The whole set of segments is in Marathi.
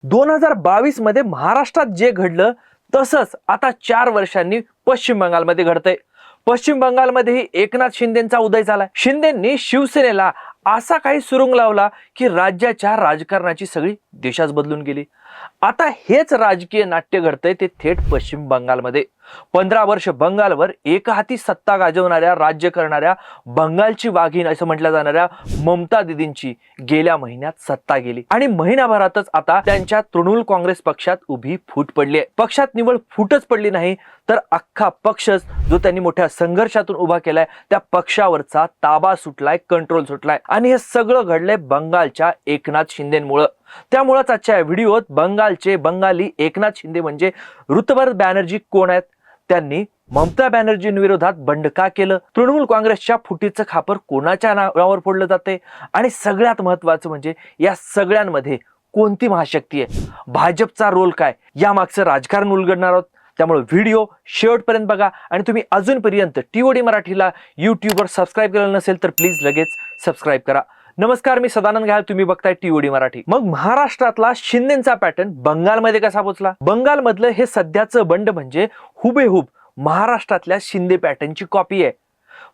2022 मध्ये महाराष्ट्रात जे घडलं तसंच आता 4 वर्षांनी पश्चिम बंगालमध्ये घडतंय। पश्चिम बंगालमध्येही एकनाथ शिंदेचा उदय झाला। शिंदेंनी शिवसेनेला असा काही सुरुंग लावला की राज्याच्या राजकारणाची सगळी दिशाच बदलून गेली। आता हेच राजकीय नाट्य घडतंय ते थेट पश्चिम बंगालमध्ये। 15 वर्ष बंगालवर एकहाती सत्ता गाजवणाऱ्या, राज्य करणाऱ्या, बंगालची वाघीण असं म्हटल्या जाणाऱ्या ममता दीदींची गेल्या महिन्यात सत्ता गेली आणि महिनाभरातच आता त्यांच्या तृणमूल काँग्रेस पक्षात उभी फूट पडली आहे। पक्षात निवड फूटच पडली नाही तर अख्खा पक्षच जो त्यांनी मोठ्या संघर्षातून उभा केलाय त्या पक्षावरचा ताबा सुटलाय, कंट्रोल सुटलाय आणि हे सगळं घडलंय बंगालच्या एकनाथ शिंदेंमुळे। त्यामुळेच आजच्या व्हिडिओत बंगालचे बंगाली एकनाथ शिंदे म्हणजे ऋतुपर्ध बॅनर्जी कोण आहेत, त्यांनी ममता बॅनर्जींविरोधात बंड का केलं, तृणमूल काँग्रेसच्या फुटीचं खापर कोणाच्या नावावर फोडलं जाते आणि सगळ्यात महत्त्वाचं म्हणजे या सगळ्यांमध्ये कोणती महाशक्ती आहे, भाजपचा रोल काय, यामागचं राजकारण उलगडणार आहोत। त्यामुळे व्हिडिओ शेवटपर्यंत बघा आणि तुम्ही अजूनपर्यंत टीओडी मराठीला यूट्यूबवर सबस्क्राईब केलं नसेल तर प्लीज लगेच सबस्क्राईब करा। नमस्कार, मी सदानंद घायल, तुम्ही बघताय टीओडी मराठी। मग महाराष्ट्रातला शिंदेचा पॅटर्न बंगालमध्ये कसा पोहोचला? बंगालमधलं हे सध्याचं बंड म्हणजे हुबेहूब महाराष्ट्रातल्या शिंदे पॅटर्नची कॉपी आहे।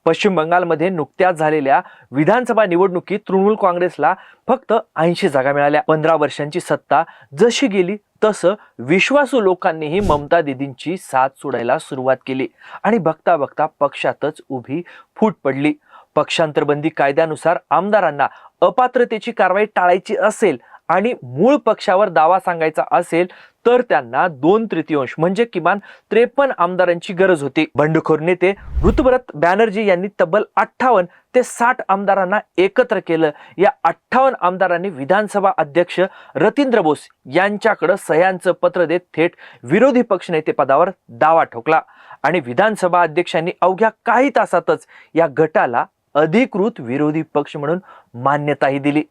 पश्चिम बंगालमध्ये नुकत्याच झालेल्या विधानसभा निवडणुकीत तृणमूल काँग्रेसला फक्त 80 जागा मिळाल्या। 15 वर्षांची सत्ता जशी गेली तसं विश्वासू लोकांनीही ममता दीदींची साथ सोडायला सुरुवात केली आणि बघता बघता पक्षातच उभी फूट पडली। पक्षांतरबंदी कायद्यानुसार आमदारांना अपात्रतेची कारवाई टाळायची असेल आणि मूळ पक्षावर दावा सांगायचा असेल तर त्यांना 2/3 म्हणजे किमान 53 आमदारांची गरज होती। बंडखोर नेते ऋतुपर्ध बॅनर्जी यांनी तब्बल 58 ते 60 आमदारांना एकत्र केलं। या 58 आमदारांनी विधानसभा अध्यक्ष रतींद्र बोस यांच्याकडे सह्यांचं पत्र देत थेट विरोधी पक्षनेते पदावर दावा ठोकला आणि विधानसभा अध्यक्षांनी अवघ्या काही तासातच या गटाला अधिकृत विरोधी पक्ष म्हणून मान्यताही दिली।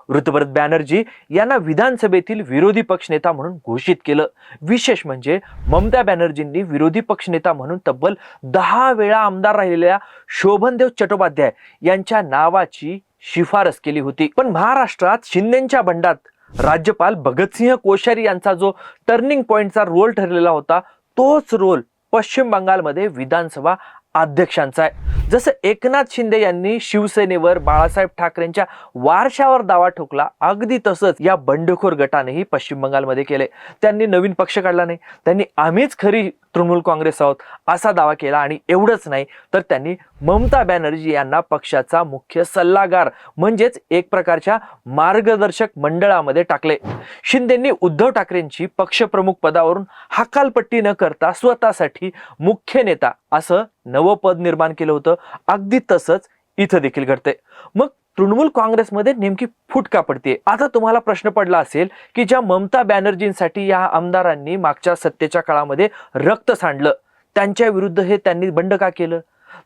ऋतुपर्ध बॅनर्जी यांना विधानसभेतील विरोधी पक्षनेता म्हणून घोषित केलं। विशेष म्हणजे ममता बॅनर्जींनी विरोधी पक्षनेता म्हणून तब्बल 10 वेळा आमदार राहिलेल्या शोभनदेव चट्टोपाध्याय यांच्या नावाची शिफारस केली होती। पण महाराष्ट्रात शिंदेच्या बंडात राज्यपाल भगतसिंह कोश्यारी यांचा जो टर्निंग पॉइंटचा रोल ठरलेला होता तोच रोल पश्चिम बंगालमध्ये विधानसभा अध्यक्षांचा आहे। जसं एकनाथ शिंदे यांनी शिवसेनेवर, बाळासाहेब ठाकरेंच्या वारशावर दावा ठोकला, अगदी तसंच या बंडखोर गटानेही पश्चिम बंगालमध्ये केले। त्यांनी नवीन पक्ष काढला नाही, त्यांनी आम्हीच खरी तृणमूल काँग्रेस आहोत असा दावा केला आणि एवढंच नाही तर त्यांनी ममता बॅनर्जी यांना पक्षाचा मुख्य सल्लागार म्हणजेच एक प्रकारच्या मार्गदर्शक मंडळामध्ये टाकले। शिंदेंनी उद्धव ठाकरेंची पक्षप्रमुख पदावरून हकालपट्टी न करता स्वतःसाठी मुख्य नेता असं नवं पद निर्माण केलं होतं। अगदी तसंच इथं देखील घडते। मग तृणमूल काँग्रेसमध्ये नेमकी फूट का पडते? आता तुम्हाला प्रश्न पडला असेल की ज्या ममता बॅनर्जींसाठी या आमदारांनी मागच्या सत्तेच्या काळामध्ये रक्त सांडलं त्यांच्या विरुद्ध हे त्यांनी बंड का केलं?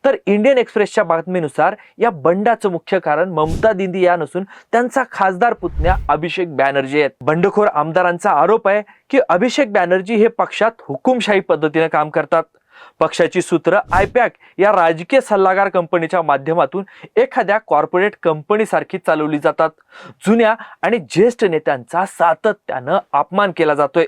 तर इंडियन एक्सप्रेसच्या बातमीनुसार या बंडाचं मुख्य कारण ममता दीदी या नसून त्यांचा खासदार पुतण्या अभिषेक बॅनर्जी आहेत। बंडखोर आमदारांचा आरोप आहे की अभिषेक बॅनर्जी हे पक्षात हुकुमशाही पद्धतीने काम करतात। पक्षाची सूत्र आयपॅक या राजकीय सल्लागार कंपनीच्या माध्यमातून एखाद्या कॉर्पोरेट कंपनीसारखी चालवली जातात। जुन्या आणि ज्येष्ठ नेत्यांचा सातत्यानं अपमान केला जातोय।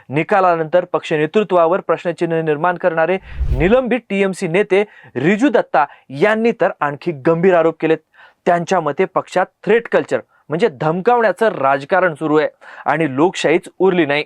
निकालानंतर पक्ष नेतृत्वावर प्रश्नचिन्ह निर्माण करणारे निलंबित टीएमसी नेते रिजू दत्ता यांनी तर आणखी गंभीर आरोप केलेत। त्यांच्या मते पक्षात थ्रेट कल्चर म्हणजे धमकावण्याचं राजकारण सुरू आहे आणि लोकशाहीच उरली नाही।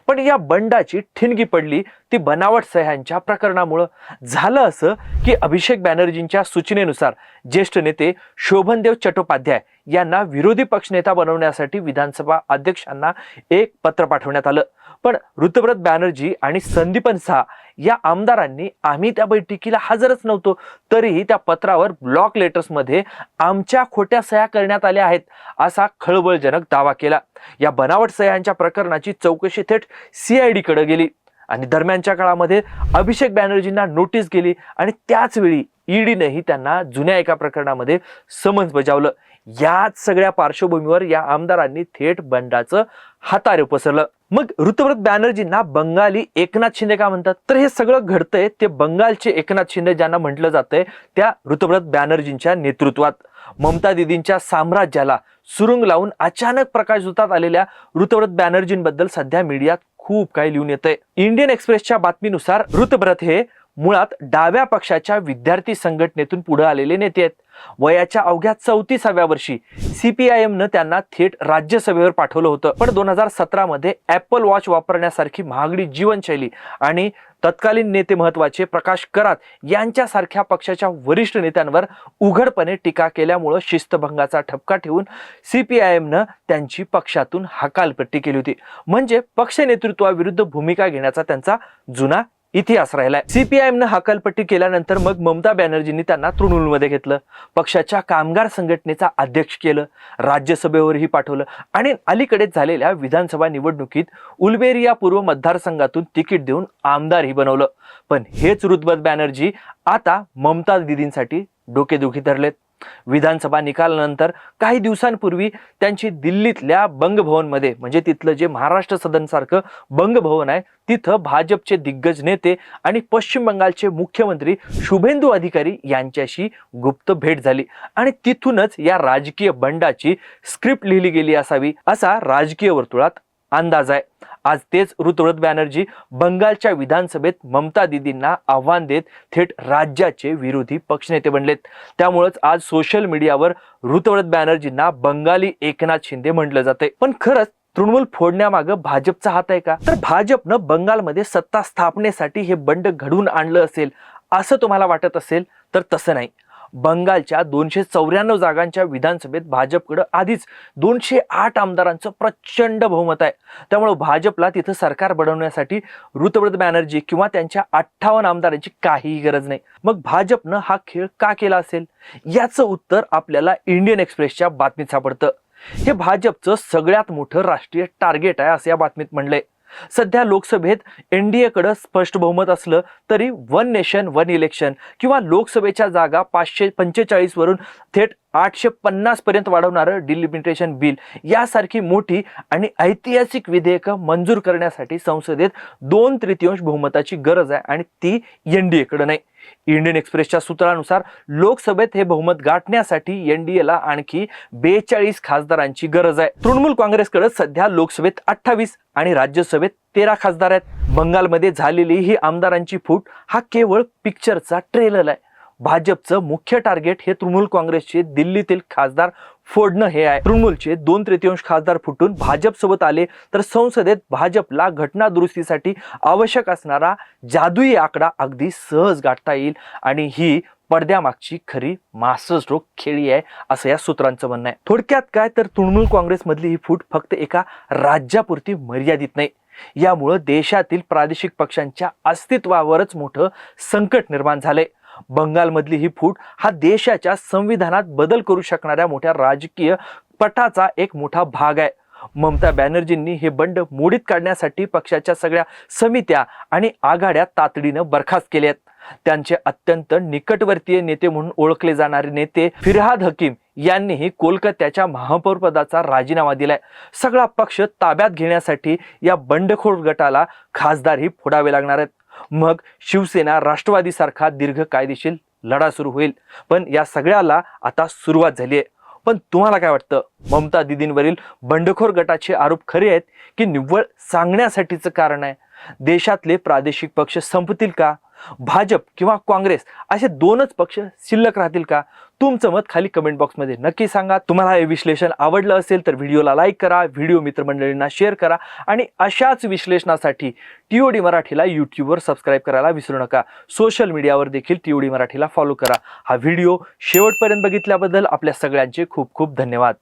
पण या बंडाची ठिणगी पडली ती बनावट सह्यांच्या प्रकरणामुळे। झालं असं की अभिषेक बॅनर्जींच्या सूचनेनुसार ज्येष्ठ नेते शोभनदेव चट्टोपाध्याय यांना विरोधी पक्षनेता बनवण्यासाठी विधानसभा अध्यक्षांना एक पत्र पाठवण्यात आलं। पण ऋतुपर्ध बॅनर्जी आणि संदीपन साहा या आमदारांनी आम्ही त्या बैठकीला हजरच नव्हतो तरीही त्या पत्रावर ब्लॉक लेटर्समध्ये आमच्या खोट्या सह्या करण्यात आल्या आहेत असा खळबळजनक दावा केला। या बनावट सह्यांच्या प्रकरणाची चौकशी थेट CID कडे गेली आणि दरम्यानच्या काळामध्ये अभिषेक बॅनर्जींना नोटीस गेली आणि त्याच वेळी ईडीनेही त्यांना जुन्या एका प्रकरणामध्ये समन्स बजावलं। याच सगळ्या पार्श्वभूमीवर या आमदारांनी थेट बंडाचं हातारे पसरलं। मग ऋतुपर्ध बॅनर्जींना बंगाली एकनाथ शिंदे का म्हणतात? तर हे सगळं घडतंय ते बंगालचे एकनाथ शिंदे ज्यांना म्हटलं जातंय त्या ऋतुपर्ध बॅनर्जींच्या नेतृत्वात। ममता दीदींच्या साम्राज्याला सुरुंग लावून अचानक प्रकाशझोतात आलेल्या ऋतव्रत बॅनर्जींबद्दल सध्या मीडियात खूप काही लिहून येतंय. इंडियन एक्सप्रेसच्या बातमीनुसार ऋतव्रत हे मुळात डाव्या पक्षाच्या विद्यार्थी संघटनेतून पुढे आलेले नेते आहेत. वयाच्या अवघ्या 34व्या वर्षी CPIMनं त्यांना थेट राज्यसभेवर पाठवलं होतं. पण 2017 मध्ये ऍपल वॉच वापरण्यासारखी महागडी जीवनशैली आणि तत्कालीन नेते महत्वाचे प्रकाश करात यांच्यासारख्या पक्षाच्या वरिष्ठ नेत्यांवर उघडपणे टीका केल्यामुळे शिस्तभंगाचा ठपका ठेवून CPIMनं त्यांची पक्षातून हकालपट्टी केली होती. म्हणजे पक्ष नेतृत्वाविरुद्ध भूमिका घेण्याचा त्यांचा जुना इतिहास राहिलाय. CPIMनं हकालपट्टी केल्यानंतर मग ममता बॅनर्जींनी त्यांना तृणमूलमध्ये घेतलं, पक्षाच्या कामगार संघटनेचा अध्यक्ष केलं, राज्यसभेवरही पाठवलं आणि अलीकडेच झालेल्या विधानसभा निवडणुकीत उलबेरिया पूर्व मतदारसंघातून तिकीट देऊन आमदारही बनवलं. पण हेच ऋतव्रत बॅनर्जी आता ममता दीदींसाठी डोकेदुखी ठरलेत. विधानसभा निकालानंतर काही दिवसांपूर्वी त्यांची दिल्लीतल्या बंगभवनमध्ये, म्हणजे तिथलं जे महाराष्ट्र सदन सारखं बंगभवन आहे, तिथं भाजपचे दिग्गज नेते आणि पश्चिम बंगालचे मुख्यमंत्री शुभेंदू अधिकारी यांच्याशी गुप्त भेट झाली आणि तिथूनच या राजकीय बंडाची स्क्रिप्ट लिहिली गेली असावी असा राजकीय वर्तुळात अंदाज आहे. आज तेच ऋतव्रत बॅनर्जी बंगालच्या विधानसभेत ममता दीदींना आव्हान देत थेट राज्याचे विरोधी पक्षनेते बनलेत. त्यामुळेच आज सोशल मीडियावर ऋतव्रत बॅनर्जींना बंगाली एकनाथ शिंदे म्हटलं जाते. पण खरंच तृणमूल फोडण्यामागं भाजपचा हात आहे का? तर भाजपनं बंगालमध्ये सत्ता स्थापनेसाठी हे बंड घडवून आणलं असेल असं तुम्हाला वाटत असेल तर तसं नाही. बंगालच्या 294 जागांच्या विधानसभेत भाजपकडे आधीच 208 आमदारांचं प्रचंड बहुमत आहे. त्यामुळे भाजपला तिथं सरकार बनवण्यासाठी ऋतव्रत बॅनर्जी किंवा त्यांच्या 58 आमदारांची काहीही गरज नाही. मग भाजपनं हा खेळ का केला असेल याचं उत्तर आपल्याला इंडियन एक्सप्रेसच्या बातमीत सापडतं. हे भाजपचं सगळ्यात मोठं राष्ट्रीय टार्गेट आहे असं या बातमीत म्हणलंय. सध्या लोकसभेत NDA कडे स्पष्ट बहुमत असलं तरी वन नेशन वन इलेक्शन किंवा लोकसभेच्या जागा 545 वरून थेट 850 पर्यंत वाढवणारं डिलिमिटेशन बिल यासारखी मोठी आणि ऐतिहासिक विधेयकं मंजूर करण्यासाठी संसदेत 2/3 बहुमताची गरज आहे आणि ती NDA कडे नाही. इंडियन एक्सप्रेसच्या सूत्रानुसार लोकसभेत हे बहुमत गाठण्यासाठी NDA ला आणखी 42 खासदारांची गरज आहे. तृणमूल काँग्रेसकडे सध्या लोकसभेत 28 आणि राज्यसभेत 13 खासदार आहेत. बंगालमध्ये झालेली ही आमदारांची फूट हा केवळ पिक्चरचा ट्रेलर आहे. भाजपचं मुख्य टार्गेट हे तृणमूल काँग्रेसचे दिल्लीतील खासदार फोडणं हे आहे. तृणमूलचे 2/3 खासदार फुटून भाजप सोबत आले तर संसदेत भाजपला घटना दुरुस्तीसाठी आवश्यक असणारा जादुई आकडा अगदी सहज गाठता येईल आणि ही पडद्यामागची खरी मास्टर स्ट्रोक खेळी आहे असं या सूत्रांचं म्हणणं आहे. थोडक्यात काय तर तृणमूल काँग्रेसमधली ही फूट फक्त एका राज्यापुरती मर्यादित नाही. यामुळे देशातील प्रादेशिक पक्षांच्या अस्तित्वावरच मोठं संकट निर्माण झालंय. बंगालमधली ही फूट हा देशाच्या संविधानात बदल करू शकणाऱ्या मोठ्या राजकीय पटाचा एक मोठा भाग आहे. ममता बॅनर्जींनी हे बंड मोडीत काढण्यासाठी पक्षाच्या सगळ्या समित्या आणि आघाड्या तातडीनं बरखास्त केल्या आहेत. त्यांचे अत्यंत निकटवर्तीय नेते म्हणून ओळखले जाणारे नेते फिरहाद हकीम यांनीही कोलकात्याच्या महापौर पदाचा राजीनामा दिलाय. सगळा पक्ष ताब्यात घेण्यासाठी या बंडखोर गटाला खासदारही फोडावे लागणार आहेत. मग शिवसेना राष्ट्रवादी सारखा दीर्घ कायदेशीर लढा सुरू होईल. पण या सगळ्याला आता सुरुवात झाली आहे. पण तुम्हाला काय वाटतं, ममता दीदींवरील बंडखोर गटाचे आरोप खरे आहेत की निव्वळ सांगण्यासाठीचं कारण आहे? देशातले प्रादेशिक पक्ष संपतील का? भाजप किंवा काँग्रेस असे दोनच पक्ष शिल्लक राहतील का? तुमचं मत खाली कमेंट बॉक्समध्ये नक्की सांगा. तुम्हाला हे विश्लेषण आवडलं असेल तर व्हिडिओला लाईक करा, व्हिडिओ मित्रमंडळींना शेअर करा आणि अशाच विश्लेषणासाठी TOD मराठीला यूट्यूबवर सबस्क्राईब करायला विसरू नका. सोशल मीडियावर देखील TOD मराठीला फॉलो करा. हा व्हिडिओ शेवटपर्यंत बघितल्याबद्दल आपल्या सगळ्यांचे खूप खूप धन्यवाद.